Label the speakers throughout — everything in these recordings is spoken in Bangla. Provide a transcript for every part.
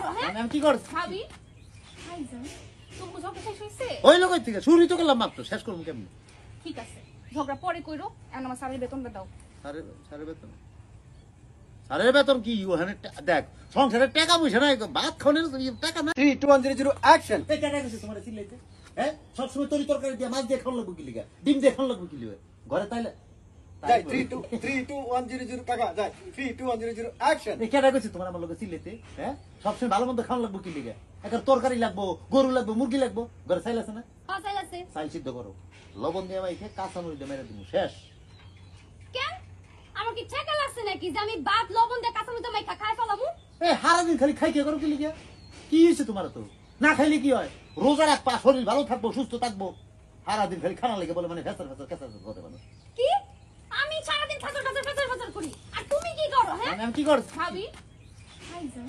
Speaker 1: করো হ্যাঁ
Speaker 2: আমি কি করছি
Speaker 1: ভাবি ভাইজান তুমি ঝগড়া শেষ হইছে
Speaker 2: ওই লোকের থেকে শুরুই তো করলাম মাত্র শেষ করবো কেমন
Speaker 1: ঠিক আছে ঝগড়া পরে কইরো এখন আমার স্যারের বেতনটা দাও
Speaker 2: সারের বেতন কি ওখানে দেখ সংসারের টাকা পয়সা নাই ভাত খাওয়ানোর টাকা না
Speaker 3: 3 2 1 0 0 অ্যাকশন
Speaker 2: এই টাকা গেছে তোমার সিলাইতে হ্যাঁ সবসময় তরকারি দিয়ে মাছ দিয়ে খাওয়া লাগবে কি লিগা ডিম দিয়ে খাওয়া লাগবে কি লিগা ঘরে তাইলে
Speaker 3: যাই 3 2 1 0 0 টাকা যাই 3 2 1 0 0 অ্যাকশন
Speaker 2: এই টাকা গেছে তোমার আমার লোকে সিলাইতে হ্যাঁ সবসময় ভালো মন্দ খাওয়া লাগবে কি লিগা একটা তরকারি লাগবো গরু লাগবো মুরগি লাগবো ঘরে চাইল আছে না
Speaker 1: চাইল আছে
Speaker 2: চাইল সিদ্ধ করো লবণ দিয়ে মাইকে কাঁচা মরিচ দিয়ে মেরে দিব শেষ
Speaker 1: কেন আমার কি ঠেকা লাগছে নাকি যে আমি ভাত লবণ দিয়ে কাঁচা মরিচ মাইখা খাই ফেলামু
Speaker 2: এই সারাদিন খালি খাই কে করো কি লিগা কি হয়েছে তোমার তো না খাইলে কি হয় রোজা রাখবা শরীর ভালো থাকবো সুস্থ থাকবো সারাদিন খালি খানা লেগে বলে মানে ফেসার করতে পারো
Speaker 1: কি আমি সারাদিন খাচর করি আর তুমি কি করো হ্যাঁ
Speaker 2: আমি কি করছি
Speaker 1: ভাবি ভাইজান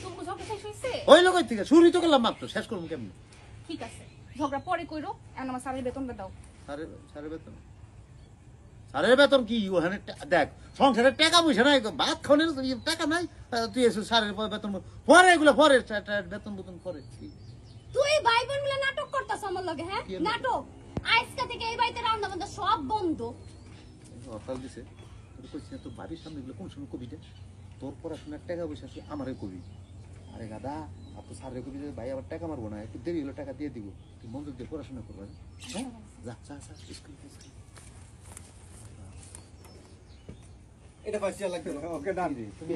Speaker 1: তুমি ঝগড়া শেষ হইছে
Speaker 2: ওই লোকের থেকে শুরুই তো করলাম মাত্র শেষ করবো কেমন
Speaker 1: ঠিক আছে ঝগড়া পরে কইরো এখন আমার স্যারের বেতনটা দাও
Speaker 2: সারের বেতন কি ওখানে দেখ সংসারের টাকা পয়সা নাই ভাত খাওয়ানোর টাকা নাই তুই এসে সারের বেতন পরে এগুলো পরে বেতন বেতন পরে
Speaker 1: তুই ভাই বোন মিলে নাটক করতাছ আমার লগে হ্যাঁ
Speaker 2: কি
Speaker 1: নাটক আজকে থেকে এই বাড়িতে রান্না বান্না সব বন্ধ
Speaker 2: হরতাল দিছে তোর কইছি না তোর বাড়ির সামনে এগুলো কোন সময় কবিটা তোর পড়াশোনার টাকা পয়সা তুই আমারে কবি আরে গাদা আর তো সারের কবি ভাই আবার টাকা মারবো না একটু দেরি হলো টাকা দিয়ে দিব তুই মনোযোগ দিয়ে পড়াশোনা করবো হ্যাঁ যা স্কুল
Speaker 3: এটা পাইছি লাগবে ওকে ডান
Speaker 2: তুমি